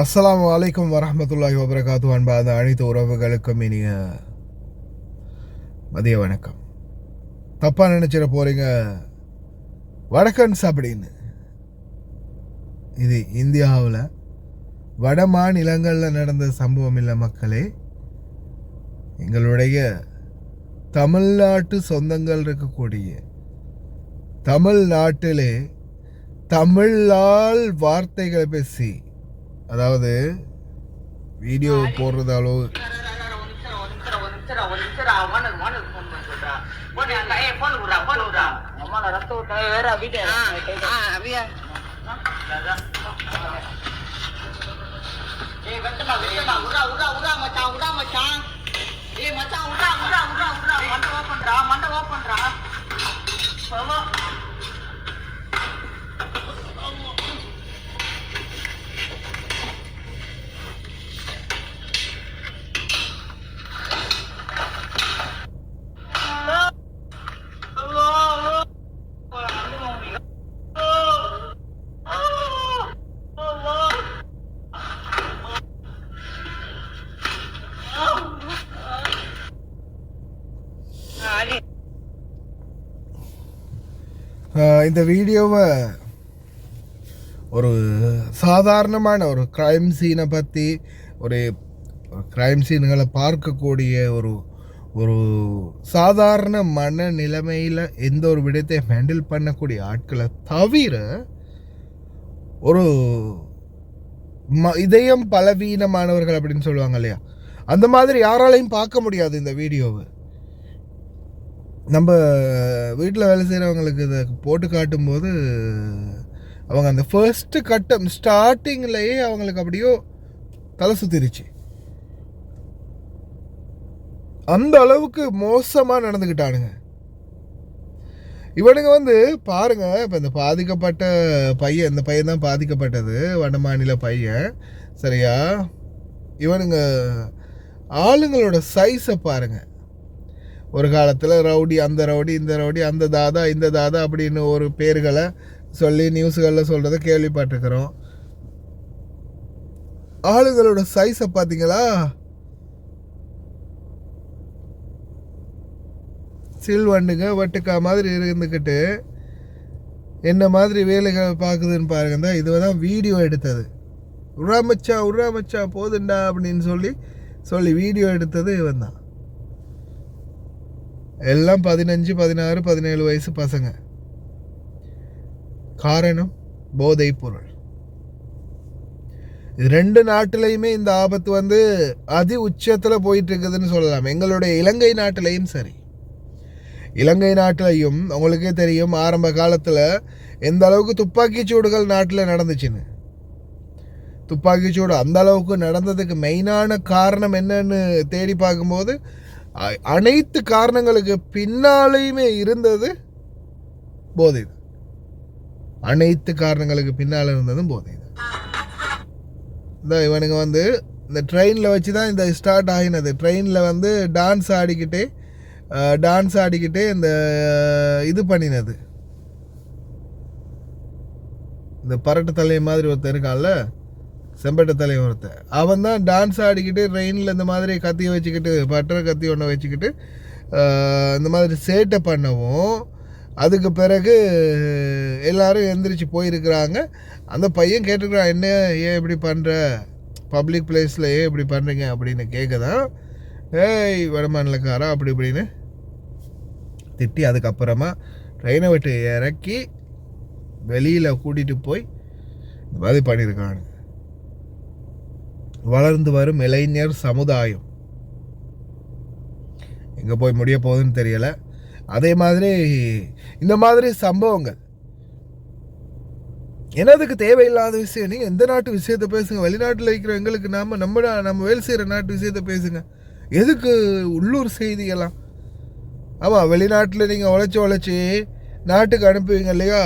அஸ்ஸலாமு அலைக்கும் வரஹ்மத்துல்லாஹி வபரகாத்து. அன்பான அனைத்து உறவுகளுக்கும் இனிய மதிய வணக்கம். தப்பாக நினச்சிட போகிறீங்க வடக்கன்ஸ் அப்படின்னு. இது இந்தியாவில் வட மாநிலங்களில் நடந்த சம்பவம் இல்லை மக்களே. எங்களுடைய தமிழ்நாட்டு சொந்தங்கள் இருக்கக்கூடிய தமிழ்நாட்டிலே தமிழால் வார்த்தைகளை பேசி, அதாவது வீடியோ போடுறது அளவு இந்த வீடியோவை ஒரு சாதாரணமான ஒரு க்ரைம் சீனை பற்றி, ஒரு க்ரைம் சீன்களை பார்க்கக்கூடிய ஒரு ஒரு சாதாரண மன நிலைமையில் எந்த ஒரு விடயத்தை ஹேண்டில் பண்ணக்கூடிய ஆட்களை தவிர ஒரு இதயம் பலவீனமானவர்கள் அப்படின்னு சொல்லுவாங்க இல்லையா, அந்த மாதிரி யாராலையும் பார்க்க முடியாது இந்த வீடியோவை. நம்ம வீட்டில் வேலை செய்கிறவங்களுக்கு இதை போட்டு காட்டும்போது அவங்க அந்த ஃபர்ஸ்ட்டு கட்டம் ஸ்டார்டிங்லேயே அவங்களுக்கு அப்படியோ தலை சுத்திருச்சு. அந்த அளவுக்கு மோசமாக நடந்துக்கிட்டானுங்க இவனுங்க. பாருங்க, இப்போ இந்த பாதிக்கப்பட்ட பையன், இந்த பையன் தான் பாதிக்கப்பட்டது, வட மாநில பையன், சரியா? இவனுங்க ஆளுங்களோட சைஸை பாருங்க. ஒரு காலத்தில் ரவுடி, அந்த ரவுடி, இந்த ரவுடி, அந்த தாதா, இந்த தாதா அப்படின்னு ஒரு பேர்களை சொல்லி நியூஸ்களில் சொல்கிறத கேள்விப்பட்டிருக்கிறோம். ஆளுங்களோட சைஸை பார்த்தீங்களா? சில்வண்டுங்க வெட்டுக்கா மாதிரி இருந்துக்கிட்டு என்ன மாதிரி வேலைகள் பார்க்குதுன்னு பாருங்க. தான் இதுவை தான் வீடியோ எடுத்தது. உராமச்சா போதுண்டா அப்படின்னு சொல்லி வீடியோ எடுத்தது இவன் தான். எல்லாம் 15, 16, 17 வயசு பசங்க. காரணம் போதை பொருள். இது ரெண்டு நாட்டிலையுமே இந்த ஆபத்து அதி உச்சத்தில் போயிட்டு இருக்குதுன்னு சொல்லலாம். எங்களுடைய இலங்கை நாட்டிலையும் சரி. இலங்கை நாட்டிலையும் உங்களுக்கே தெரியும் ஆரம்ப காலத்தில் எந்த அளவுக்கு துப்பாக்கி சூடுகள் நாட்டில் நடந்துச்சுன்னு. துப்பாக்கி சூடு அந்த அளவுக்கு நடந்ததுக்கு மெயினான காரணம் என்னன்னு தேடி பார்க்கும்போது அனைத்து காரணங்களுக்கு பின்னாலேயுமே இருந்தது போதை தான். அனைத்து காரணங்களுக்கு பின்னால் இருந்ததும் போதை தான். இந்த இவனுங்க இந்த ட்ரெயினில் வச்சு தான் இந்த ஸ்டார்ட் ஆகினது. ட்ரெயினில் டான்ஸ் ஆடிக்கிட்டே இந்த இது பண்ணினது. இந்த பரட்டு தலை மாதிரி ஒருத்தர் இருக்கான்ல, செம்பட்ட தலை ஒருத்தர், அவன் தான் டான்ஸ் ஆடிக்கிட்டு ட்ரெயினில் இந்த மாதிரி கத்தியை வச்சுக்கிட்டு, பட்டரை கத்தி ஒன்று வச்சுக்கிட்டு இந்த மாதிரி சேட்டை பண்ணவும், அதுக்கு பிறகு எல்லாரும் எந்திரிச்சு போயிருக்கிறாங்க. அந்த பையன் கேட்டுக்கிறான், என்ன ஏன் இப்படி பண்ணுற, பப்ளிக் பிளேஸில் ஏன் இப்படி பண்ணுறீங்க அப்படின்னு கேட்குதான். ஏய் வடமாநிலக்காரா அப்படி இப்படின்னு திட்டி, அதுக்கப்புறமா ட்ரெயினை விட்டு இறக்கி வெளியில் கூட்டிகிட்டு போய் இந்த மாதிரி பண்ணியிருக்காங்க. வளர்ந்து வரும் இளைஞர் சமுதாயம் எங்கே போய் முடிய போகுதுன்னு தெரியலை. அதே மாதிரி இந்த மாதிரி சம்பவங்கள் என்னதுக்கு தேவையில்லாத விஷயம். நீங்கள் எந்த நாட்டு விஷயத்தை பேசுங்க, வெளிநாட்டில் இருக்கிற எங்களுக்கு நம்ம வேலை செய்கிற நாட்டு விஷயத்தை பேசுங்க. எதுக்கு உள்ளூர் செய்தியெல்லாம்? ஆமாம், வெளிநாட்டில் நீங்கள் உழைச்சி நாட்டுக்கு அனுப்புவீங்க இல்லையா,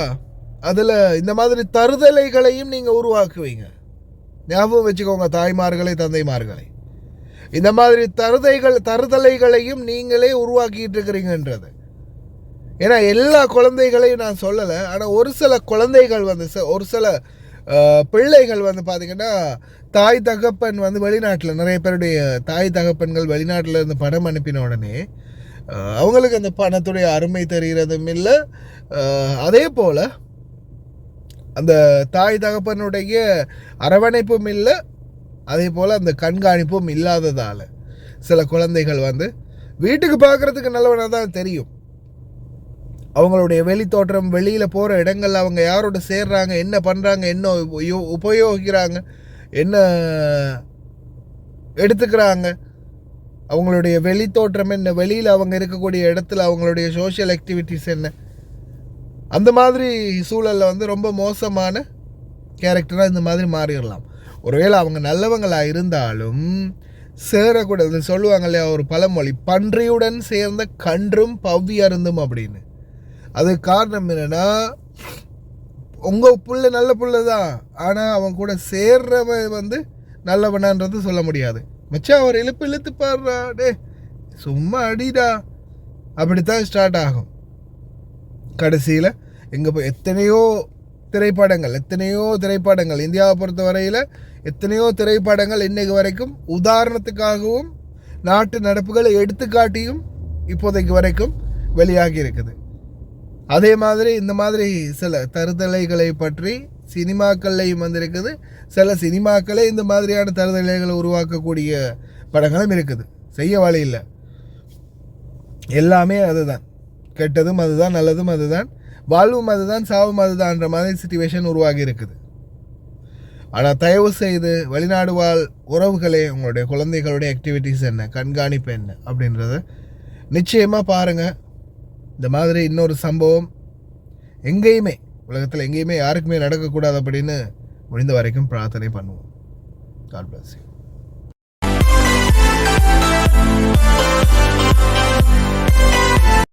அதில் இந்த மாதிரி தருதலைகளையும் நீங்கள் உருவாக்குவீங்க. ஞாபகம் வச்சுக்கோங்க தாய்மார்களை, தந்தைமார்களை. இந்த மாதிரி தருதலைகளையும் நீங்களே உருவாக்கிட்டு இருக்கிறீங்கன்றது. ஏன்னா எல்லா குழந்தைகளையும் நான் சொல்லலை, ஆனால் ஒரு சில குழந்தைகள் ஒரு சில பிள்ளைகள் வந்து பார்த்திங்கன்னா தாய் தகப்பன் வந்து வெளிநாட்டில் நிறைய பேருடைய தாய் தகப்பன்கள் வெளிநாட்டில் இருந்து பணம் அனுப்பின உடனே அவங்களுக்கு அந்த பணத்துடைய அருமை தெரிகிறதும் இல்லை. அதே போல் அந்த தாய் தகப்பனுடைய அரவணைப்பும் இல்லை, அதே போல் அந்த கண்காணிப்பும் இல்லாததால் சில குழந்தைகள் வந்து வீட்டுக்கு பார்க்குறதுக்கு நல்லவனாக தான் தெரியும். அவங்களுடைய வெளி தோற்றம், வெளியில் போகிற இடங்கள், அவங்க யாரோட சேர்றாங்க, என்ன பண்ணுறாங்க, என்ன உபயோகிக்கிறாங்க, என்ன எடுத்துக்கிறாங்க, அவங்களுடைய வெளி தோற்றம் என்ன, வெளியில் அவங்க இருக்கக்கூடிய இடத்துல அவங்களுடைய சோஷியல் ஆக்டிவிட்டீஸ் என்ன, அந்த மாதிரி சூழலில் வந்து ரொம்ப மோசமான கேரக்டராக இந்த மாதிரி மாறிடலாம். ஒருவேளை அவங்க நல்லவங்களாக இருந்தாலும் சேரக்கூடாது. சொல்லுவாங்க இல்லையா ஒரு பழமொழி, பன்றியுடன் சேர்ந்த கன்றும் பவ்வி அருந்தும் அப்படின்னு. அது காரணம் என்னென்னா, உங்கள் புள்ள நல்ல புள்ள தான், ஆனால் அவன் கூட சேர்றவன் வந்து நல்லவனான்றது சொல்ல முடியாது. மச்சான் அவர் இழுத்து பாடுறா, டே சும்மா அடிடா, அப்படித்தான் ஸ்டார்ட் ஆகும். கடைசியில் எங்கே போய் எத்தனையோ திரைப்படங்கள் இந்தியாவை பொறுத்த வரையில் எத்தனையோ திரைப்படங்கள் இன்றைக்கு வரைக்கும் உதாரணத்துக்காகவும் நாட்டு நடப்புகளை எடுத்துக்காட்டியும் இப்போதைக்கு வரைக்கும் வெளியாகி இருக்குது. அதே மாதிரி இந்த மாதிரி சில தருதலைகளை பற்றி சினிமாக்கள்லையும் வந்திருக்குது. சில சினிமாக்களே இந்த மாதிரியான தருதலைகளை உருவாக்கக்கூடிய படங்களும் இருக்குது. செய்ய வழி இல்லை, எல்லாமே அதுதான். கெட்டதும் அதுதான், நல்லதும் அதுதான், வாழ்வும் அதுதான், சாவும் அதுதான்ற மாதிரி சிச்சுவேஷன் உருவாகி இருக்குது. ஆனால் தயவு செய்து வெளிநாடு வாழ் உறவுகளே, உங்களுடைய குழந்தைகளுடைய ஆக்டிவிட்டீஸ் என்ன, கண்காணிப்பு என்ன அப்படின்றத நிச்சயமாக பாருங்கள். இந்த மாதிரி இன்னொரு சம்பவம் எங்கேயுமே உலகத்தில் எங்கேயுமே யாருக்குமே நடக்கக்கூடாது அப்படின்னு முடிந்த வரைக்கும் பிரார்த்தனை பண்ணுவோம். God bless you.